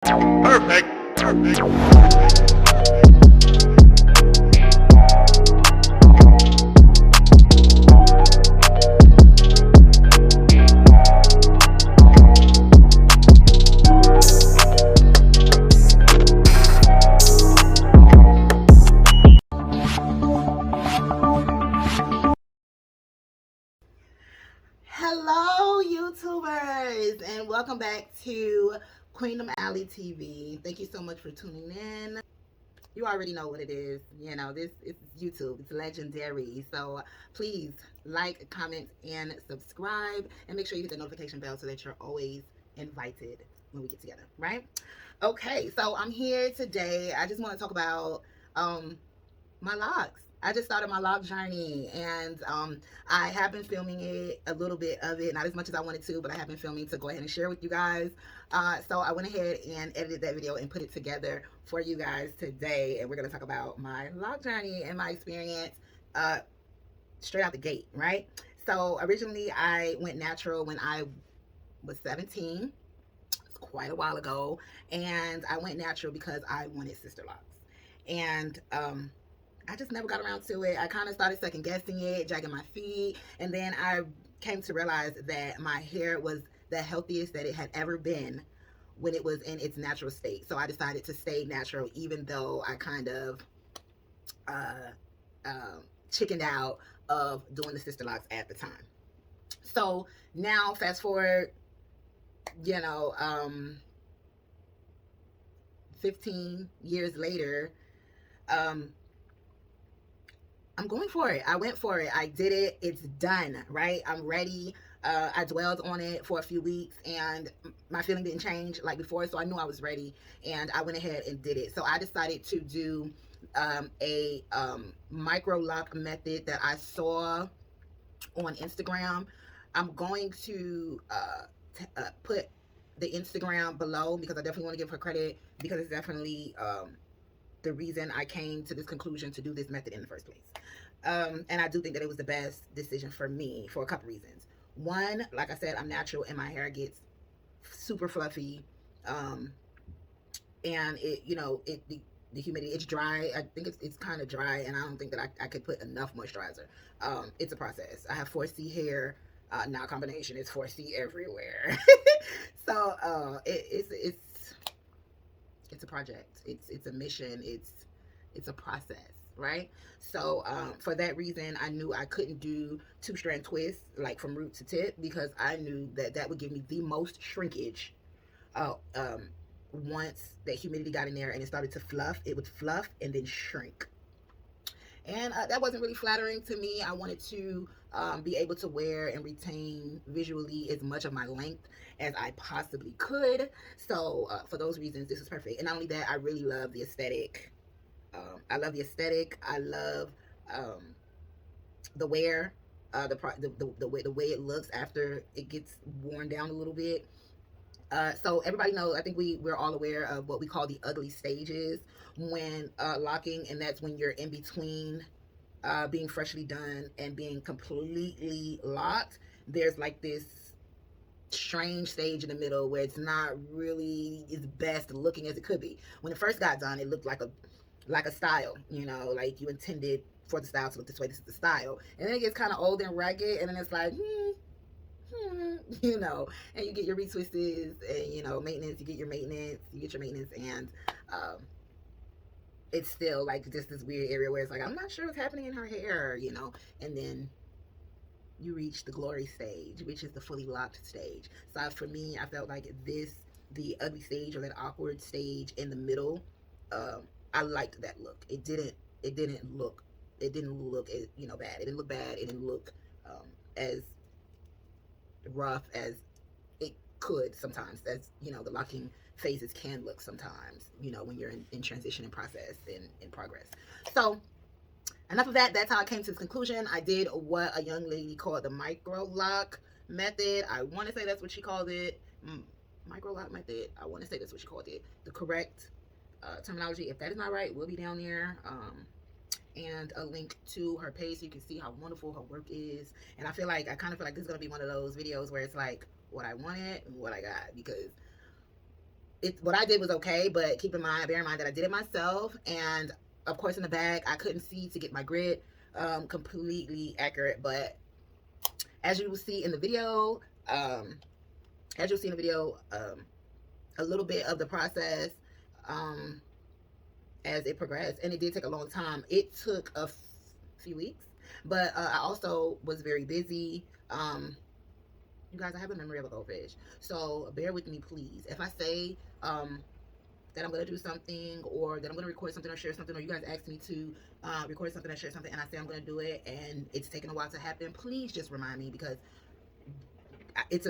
Perfect. Perfect. Hello, YouTubers, and welcome back to Queendom Alley TV. Thank you so much for tuning in. You already know what it is. You know, this is YouTube. It's legendary. So please like, comment, and subscribe, and make sure you hit the notification bell so that you're always invited when we get together, right? Okay, so I'm here today. I just want to talk about my locks. I just started my lock journey, and I have been filming it, a little bit of it, not as much as I wanted to, but I have been filming to go ahead and share with you guys. So I went ahead and edited that video and put it together for you guys today, and we're going to talk about my lock journey and my experience straight out the gate, right? So originally I went natural when I was 17, quite a while ago, and I went natural because I wanted sister locks. And I just never got around to it. I kind of started second guessing it, dragging my feet, and then I came to realize that my hair was the healthiest that it had ever been when it was in its natural state. So I decided to stay natural, even though I kind of uh, chickened out of doing the sister locks at the time. So now, fast forward, you know, 15 years later, I'm going for it. I went for it. I did it. It's done, right? I'm ready. I dwelled on it for a few weeks, and my feeling didn't change like before, so I knew I was ready, and I went ahead and did it. So I decided to do a Microloc method that I saw on Instagram. I'm going to put the Instagram below because I definitely want to give her credit, because it's definitely the reason I came to this conclusion to do this method in the first place. And I do think that it was the best decision for me for a couple reasons. One, like I said, I'm natural and my hair gets super fluffy. And it, the humidity, it's dry. I think it's kind of dry, and I don't think that I could put enough moisturizer. It's a process. I have 4C hair. Now combination is 4C everywhere. So it's a project. It's a mission. It's a process, right? So for that reason, I knew I couldn't do 2-strand twists like from root to tip, because I knew that that would give me the most shrinkage. Uh, um, Once that humidity got in there and it started to fluff, it would fluff and then shrink. And that wasn't really flattering to me. I wanted to be able to wear and retain visually as much of my length as I possibly could. So for those reasons, this is perfect. And not only that, I really love the aesthetic. I love the aesthetic. I love the wear, the way it looks after it gets worn down a little bit. So everybody knows, I think we're all aware of what we call the ugly stages when locking, and that's when you're in between being freshly done and being completely locked. There's like this strange stage in the middle where it's not really as best looking as it could be. When it first got done, it looked like a style, like you intended for the style to look this way. This is the style, and then it gets kind of old and ragged, and then it's like, and you get your retwists, and maintenance. You get your maintenance, and um, it's still like just this weird area where it's like, I'm not sure what's happening in her hair, and then you reach the glory stage, which is the fully locked stage. So for me, I felt like the ugly stage, or that awkward stage in the middle, I liked that look. It didn't look bad. It didn't look bad. It didn't look as rough as it could sometimes. That's the locking phases can look sometimes, when you're in transition and process and in progress. So enough of that. That's how I came to this conclusion. I did what a young lady called the Microloc method. I want to say that's what she called it. Microloc method. I want to say that's what she called it. The correct terminology, if that is not right, will be down there. And a link to her page so you can see how wonderful her work is. And I kind of feel like this is going to be one of those videos where it's like what I wanted and what I got, because what I did was okay, but bear in mind that I did it myself, and of course in the bag I couldn't see to get my grid completely accurate. But as you will see in the video, a little bit of the process um, as it progressed, and it did take a long time. It took a few weeks, but I also was very busy. You guys, I have a memory of a goldfish, so bear with me, please. If I say that I'm going to do something, or that I'm going to record something or share something, or you guys ask me to record something or share something, and I say I'm going to do it, and it's taken a while to happen, please just remind me, because it's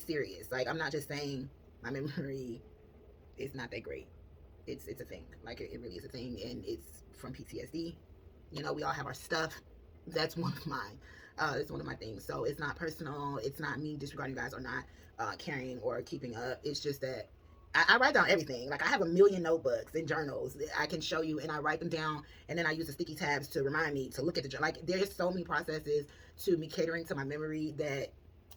serious. Like, I'm not just saying my memory is not that great. It's a thing. Like, it really is a thing, and it's from PTSD. You know, we all have our stuff. That's one of mine. It's one of my things. So it's not personal. It's not me disregarding you guys or not caring or keeping up. It's just that I write down everything. Like, I have a million notebooks and journals that I can show you, and I write them down, and then I use the sticky tabs to remind me to look at the journal. Like, there's so many processes to me catering to my memory that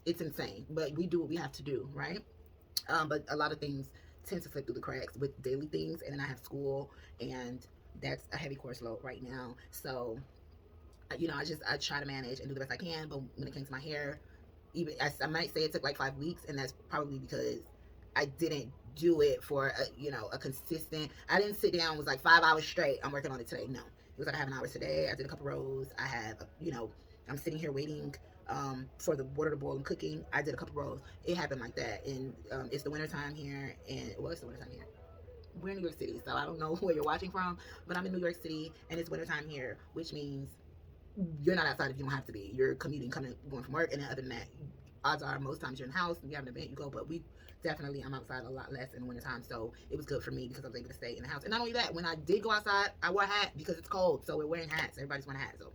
it's insane. But we do what we have to do, right? But a lot of things tend to slip through the cracks with daily things, and then I have school, and that's a heavy course load right now. So, you know, I try to manage and do the best I can. But when it came to my hair, even I might say it took like 5 weeks, and that's probably because I didn't do it for a consistent. I didn't sit down and was like 5 hours straight, I'm working on it today. No, it was like I have an hour today. I did a couple rows. I have I'm sitting here waiting for the water to boil and cooking. I did a couple rows. It happened like that. And it's the winter time here, and it's the winter time here. We're in New York City, so I don't know where you're watching from, but I'm in New York City, and it's winter time here, which means you're not outside if you don't have to be. You're commuting, going from work, and then other than that, odds are most times you're in the house and you have an event, you go. But I'm outside a lot less in the winter time, so it was good for me because I was able to stay in the house. And not only that, when I did go outside, I wore a hat because it's cold, so we're wearing hats. Everybody's wearing a hat, so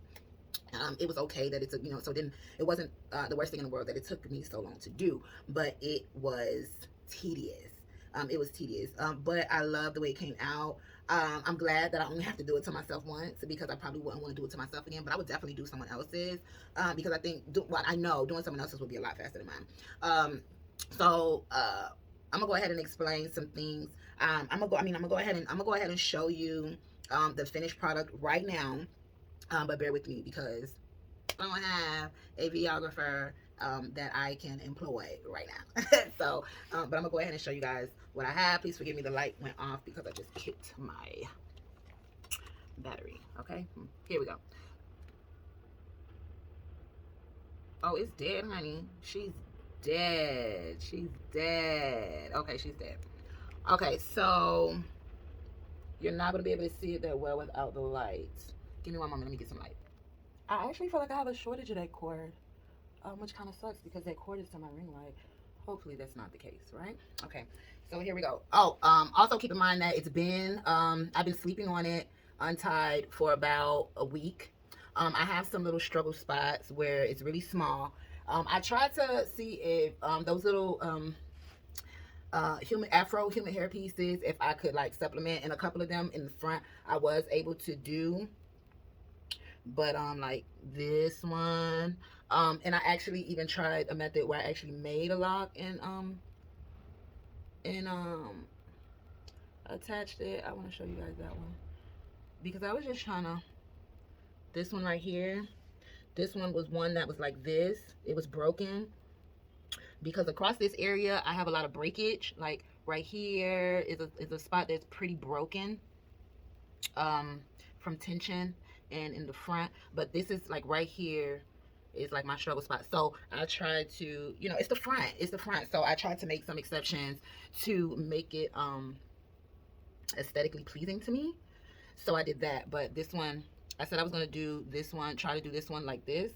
it was okay that it took, so then it wasn't the worst thing in the world that it took me so long to do, but it was tedious. It was tedious, but I love the way it came out. I'm glad that I only have to do it to myself once, because I probably wouldn't want to do it to myself again, but I would definitely do someone else's, because I think, I know doing someone else's would be a lot faster than mine. So I'm gonna go ahead and explain some things. I'm gonna go ahead and show you the finished product right now. But bear with me, because I don't have a videographer that I can employ right now. So, but I'm gonna go ahead and show you guys what I have. Please forgive me, the light went off because I just hit my battery. Okay, here we go. Oh, it's dead, honey. She's dead. She's dead. Okay, she's dead. Okay, so you're not gonna be able to see it that well without the lights. Give me one moment, let me get some light. I actually feel like I have a shortage of that cord, which kind of sucks because that cord is to my ring light. Hopefully that's not the case, right? Okay, so here we go. Oh, also keep in mind that it's been, I've been sleeping on it untied for about a week. I have some little struggle spots where it's really small. I tried to see if those little human hair pieces, if I could like supplement, and a couple of them in the front I was able to do. But like this one, and I actually even tried a method where I actually made a lock and attached it. I want to show you guys that one, because I was just trying to, this one right here, this one was one that was like this. It was broken because across this area I have a lot of breakage. Like right here is a spot that's pretty broken from tension, and in the front. But this is like right here is like my struggle spot. So I tried to, it's the front. So I tried to make some exceptions to make it aesthetically pleasing to me. So I did that. But this one, I said I was gonna do this one, try to do this one like this,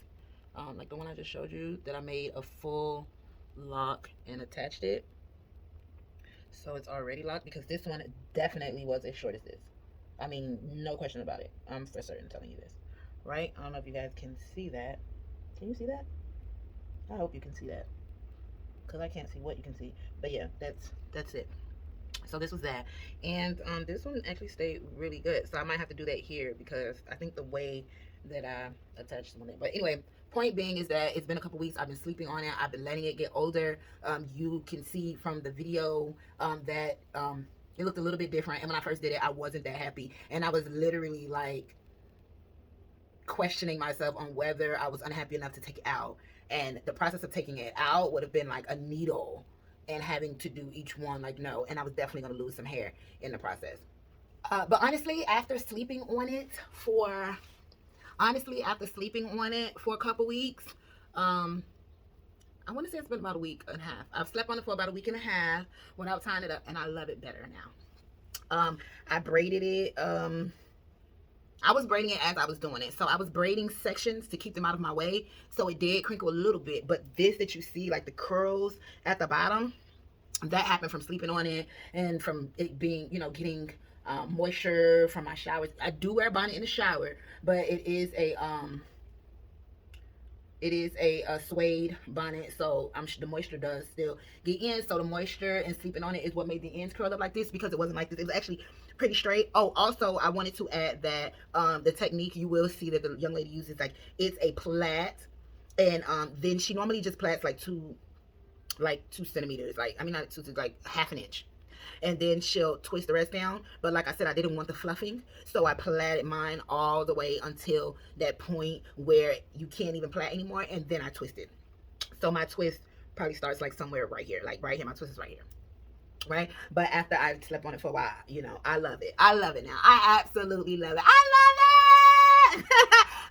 like the one I just showed you, that I made a full lock and attached it. So it's already locked, because this one definitely was as short as this. I mean, no question about it. I'm for certain telling you this, right? I don't know if you guys can see that. Can you see that? I hope you can see that, because I can't see what you can see. But yeah, that's it. So this was that, and this one actually stayed really good. So I might have to do that here, because I think the way that I attached one. But anyway, Point being is that it's been a couple weeks. I've been sleeping on it. I've been letting it get older. You can see from the video that it looked a little bit different. And when I first did it, I wasn't that happy. And I was literally like questioning myself on whether I was unhappy enough to take it out. And the process of taking it out would have been like a needle and having to do each one, like, no. And I was definitely going to lose some hair in the process. But honestly, after sleeping on it for a couple weeks, I want to say it's been about a week and a half. I've slept on it for about a week and a half without tying it up, and I love it better now. I braided it. I was braiding it as I was doing it. So I was braiding sections to keep them out of my way. So it did crinkle a little bit. But this that you see, like the curls at the bottom, that happened from sleeping on it and from it being, you know, getting moisture from my showers. I do wear a bonnet in the shower, but it is a suede bonnet, so the moisture does still get in. So the moisture and sleeping on it is what made the ends curl up like this, because it wasn't like this. It was actually pretty straight. Oh, also I wanted to add that the technique, you will see that the young lady uses, like, it's a plait, and then she normally just plaits like 2 centimeters, like, I mean not 2, like half an inch, and then she'll twist the rest down. But like I said, I didn't want the fluffing, so I plaited mine all the way until that point where you can't even plait anymore, and then I twisted. So my twist probably starts like somewhere right here, like right here. My twist is right here, right? But after I slept on it for a while, you know, I love it. I love it now. I absolutely love it. I love it.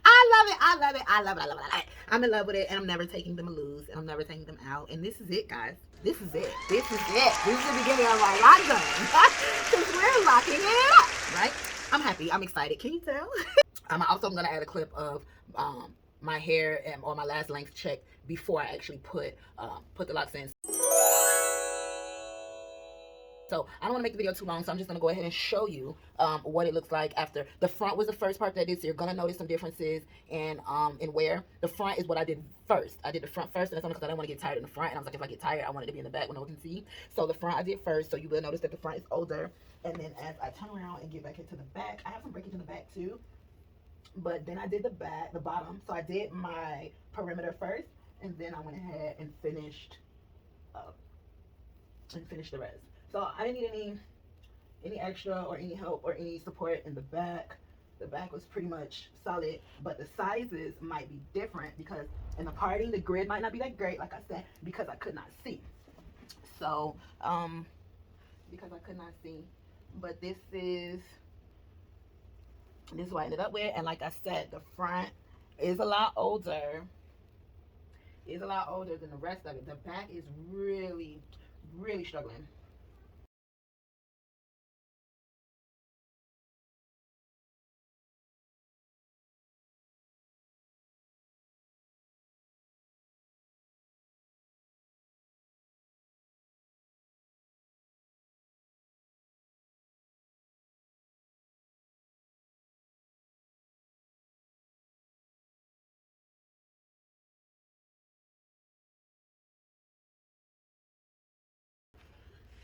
I love it. I love it. I love it. I love it. I love it. I'm in love with it, and I'm never taking them loose, and I'm never taking them out. And this is it, guys. This is it. This is it. This is the beginning of our lockdown. Because we're locking it up, right? I'm happy. I'm excited. Can you tell? I'm also going to add a clip of my hair or my last length check before I actually put the locks in. So I don't want to make the video too long, so I'm just going to go ahead and show you what it looks like after. The front was the first part that I did, so you're going to notice some differences in wear. The front is what I did first. I did the front first, and that's only because I didn't want to get tired in the front, and I was like, if I get tired, I wanted to be in the back when no one can see. So the front I did first, so you will notice that the front is older. And then as I turn around and get back into the back, I have some breakage in the back too. But then I did the bottom. So I did my perimeter first, and then I went ahead and finished the rest. So I didn't need any extra or any help or any support in the back. The back was pretty much solid, but the sizes might be different because in the parting, the grid might not be that great, like I said, because I could not see. So, because I could not see. But this is what I ended up with. And like I said, the front is a lot older. Than the rest of it. The back is really, really struggling.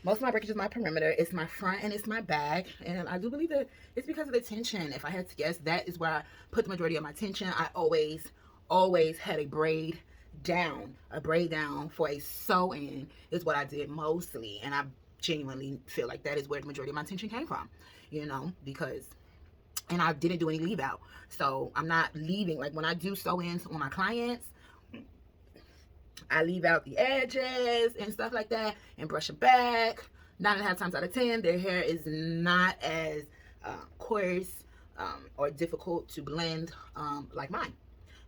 Most of my breakage is my perimeter, it's my front, and it's my back. And I do believe that it's because of the tension. If I had to guess, that is where I put the majority of my tension. I always had a braid down. For a sew-in is what I did mostly. And I genuinely feel like that is where the majority of my tension came from, you know, because, and I didn't do any leave out. So I'm not leaving. Like when I do sew-ins on my clients, I leave out the edges and stuff like that and brush them back. 9.5 times out of 10, their hair is not as coarse or difficult to blend like mine.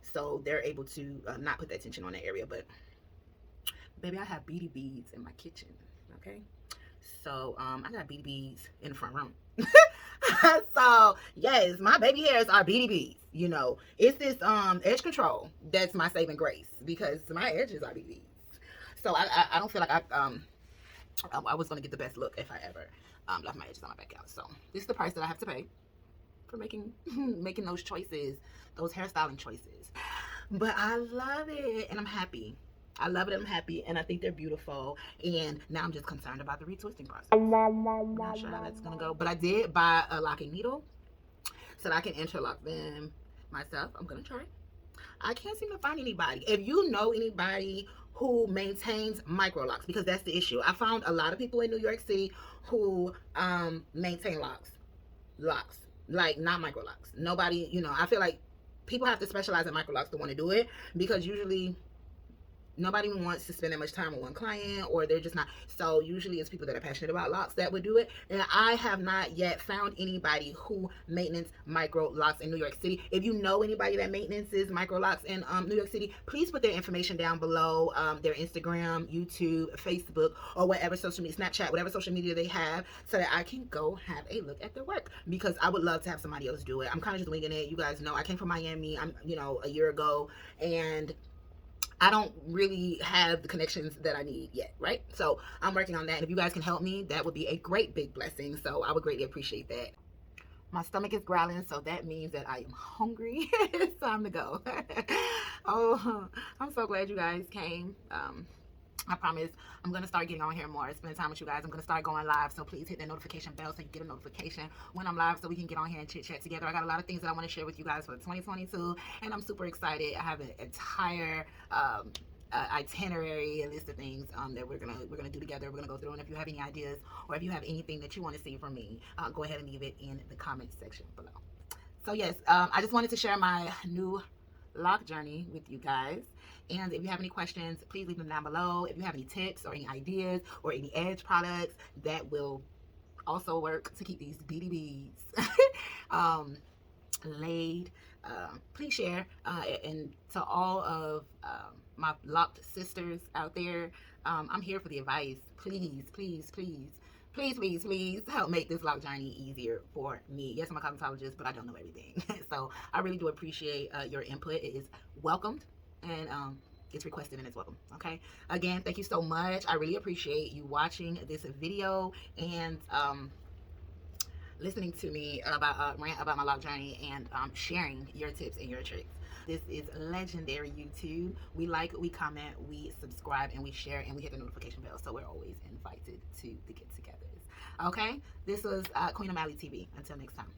So they're able to not put that tension on that area. But baby, I have beady beads in my kitchen, okay? So I got beady beads in the front room. So yes, my baby hairs are beady beads. You know, it's this edge control that's my saving grace, because my edges are beady beads. So I don't feel like I was gonna get the best look if I ever left my edges on my back out. So this is the price that I have to pay for making those choices, those hairstyling choices. But I love it, and I'm happy. I love it, I'm happy, and I think they're beautiful. And now I'm just concerned about the retwisting process. I'm not sure how that's gonna go, but I did buy a locking needle so that I can interlock them myself. I'm gonna try. I can't seem to find anybody. If you know anybody who maintains Microlocs, because that's the issue. I found a lot of people in New York City who maintain locks, like not Microlocs. Nobody, you know, I feel like people have to specialize in Microlocs to want to do it, because usually nobody wants to spend that much time with one client, or they're just not. So usually it's people that are passionate about locks that would do it, and I have not yet found anybody who maintenance micro locks in New York City. If you know anybody that maintenances micro locks in New York City, please put their information down below, their Instagram, YouTube, Facebook, or whatever social media, Snapchat, whatever social media they have, so that I can go have a look at their work, because I would love to have somebody else do it. I'm kind of just winging it. You guys know I came from Miami, a year ago, and I don't really have the connections that I need yet, right? So I'm working on that. And if you guys can help me, that would be a great big blessing. So I would greatly appreciate that. My stomach is growling, so that means that I am hungry. It's time to go. Oh, I'm so glad you guys came. I promise I'm going to start getting on here more, spending time with you guys. I'm going to start going live, so please hit that notification bell so you get a notification when I'm live, so we can get on here and chit chat together. I got a lot of things that I want to share with you guys for 2022, and I'm super excited. I have an entire itinerary, a list of things that we're gonna do together. We're gonna go through, and if you have any ideas, or if you have anything that you want to see from me, go ahead and leave it in the comments section below. So yes, I just wanted to share my new lock journey with you guys. And if you have any questions, please leave them down below. If you have any tips or any ideas or any edge products that will also work to keep these BDBs laid, please share. And to all of my locked sisters out there, I'm here for the advice. Please, please, please, please, please, please help make this lock journey easier for me. Yes, I'm a cosmetologist, but I don't know everything. So I really do appreciate your input. It is welcomed, and it's requested, and it's welcome. Okay, again, thank you so much. I really appreciate you watching this video and listening to me about rant about my lock journey, and sharing your tips and your tricks. This is legendary YouTube. We like, we comment, we subscribe, and we share, and we hit the notification bell, so we're always invited to the get-togethers. Okay, this was Queendom TV. Until next time.